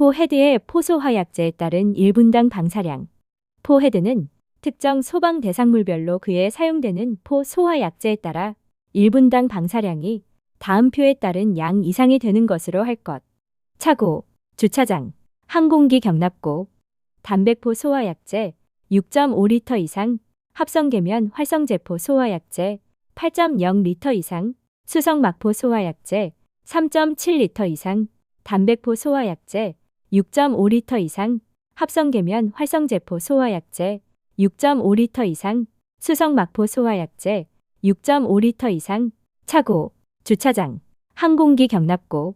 포헤드의 포소화약제에 따른 1분당 방사량. 포헤드는 특정 소방 대상물별로 그에 사용되는 포소화약제에 따라 1분당 방사량이 다음 표에 따른 양 이상이 되는 것으로 할 것. 차고, 주차장, 항공기 경납고, 담백포 소화약제 6.5리터 이상, 합성계면 활성제포 소화약제 8.0리터 이상, 수성막포 소화약제 3.7리터 이상, 담백포 소화약제 6.5리터 이상, 합성계면 활성제포 소화약제 6.5리터 이상, 수성막포 소화약제 6.5리터 이상, 차고, 주차장, 항공기 경납고,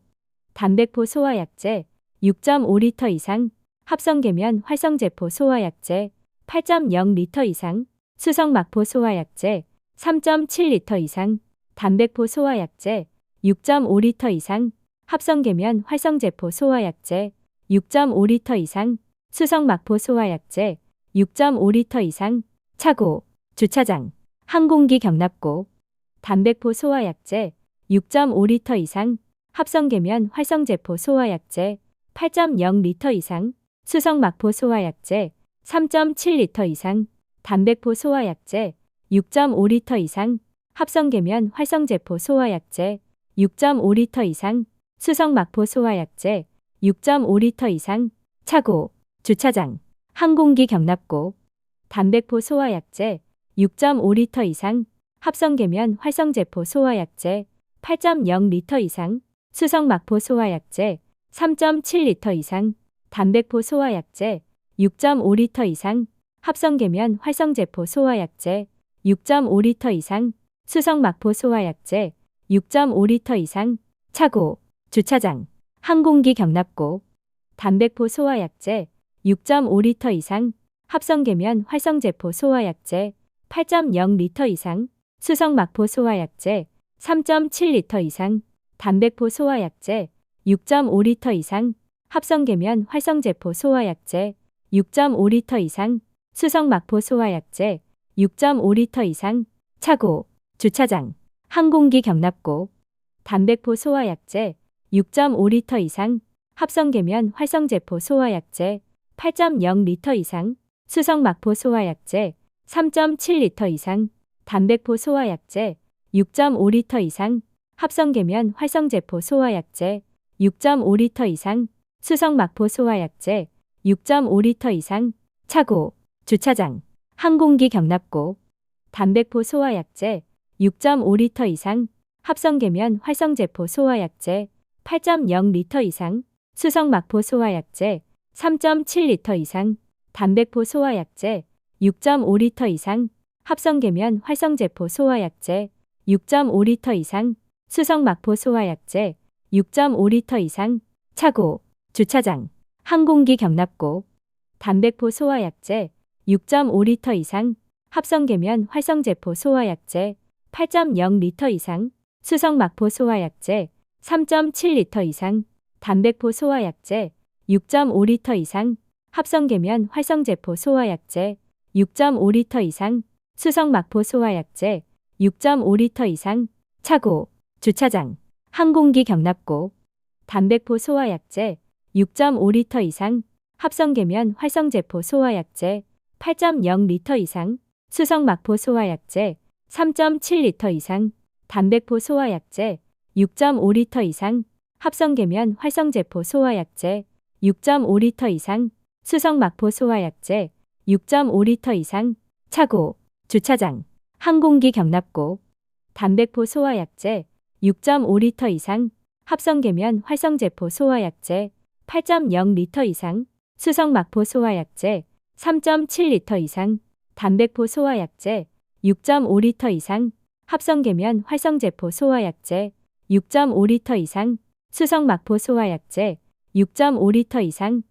담백포 소화약제 6.5리터 이상, 합성계면 활성제포 소화약제 8.0리터 이상, 수성막포 소화약제 3.7리터 이상, 담백포 소화약제 6.5리터 이상, 합성계면 활성제포 소화약제 6.5리터 이상, 수성막포 소화약제 6.5리터 이상, 차고, 주차장, 항공기 경납고, 담백포 소화약제 6.5리터 이상, 합성계면 활성제포 소화약제 8.0리터 이상, 수성막포 소화약제 3.7리터 이상, 담백포 소화약제 6.5리터 이상, 합성계면 활성제포 소화약제 6.5리터 이상, 수성막포 소화약제 6.5리터 이상, 차고, 주차장, 항공기 경납고, 담백포 소화약제 6.5리터 이상, 합성계면 활성제포 소화약제 8.0리터 이상, 수성막포 소화약제 3.7리터 이상, 담백포 소화약제 6.5리터 이상, 합성계면 활성제포 소화약제 6.5리터 이상, 수성막포 소화약제 6.5리터 이상, 차고, 주차장, 항공기 경납고, 담백포 소화약제 6.5리터 이상, 합성계면 활성제포 소화약제 8.0리터 이상, 수성막포 소화약제 3.7리터 이상, 담백포 소화약제 6.5리터 이상, 합성계면 활성제포 소화약제 6.5리터 이상, 수성막포 소화약제 6.5리터 이상, 차고, 주차장, 항공기 경납고, 담백포 소화약제 6.5리터 이상, 합성계면 활성제포 소화약제 8.0리터 이상, 수성막포 소화약제 3.7리터 이상, 담백포 소화약제 6.5리터 이상, 합성계면 활성제포 소화약제 6.5리터 이상, 수성막포 소화약제 6.5리터 이상, 차고, 주차장, 항공기 경납고, 담백포 소화약제 6.5리터 이상, 합성계면 활성제포 소화약제 8.0리터 이상, 수성막포 소화약제 3.7리터 이상, 담백포 소화약제 6.5리터 이상, 합성계면 활성제포 소화약제 6.5리터 이상, 수성막포 소화약제 6.5리터 이상, 차고, 주차장, 항공기 경납고, 담백포 소화약제 6.5리터 이상, 합성계면 활성제포 소화약제 8.0리터 이상, 수성막포 소화약제 3.7리터 이상, 담백포 소화약제 6.5리터 이상, 합성계면 활성제포 소화약제 6.5리터 이상, 수성막포 소화약제 6.5리터 이상, 차고, 주차장, 항공기 경납고, 담백포 소화약제 6.5리터 이상, 합성계면 활성제포 소화약제 8.0리터 이상, 수성막포 소화약제 3.7리터 이상, 담백포 소화약제 6.5리터 이상, 합성계면 활성제포 소화약제 6.5리터 이상, 수성막포 소화약제 6.5리터 이상, 차고, 주차장, 항공기 경납고, 담백포 소화약제 6.5리터 이상, 합성계면 활성제포 소화약제 8.0리터 이상, 수성막포 소화약제 3.7리터 이상, 담백포 소화약제 6.5리터 이상, 합성계면 활성제포 소화약제 6.5리터 이상, 수성막포 소화약제 6.5리터 이상,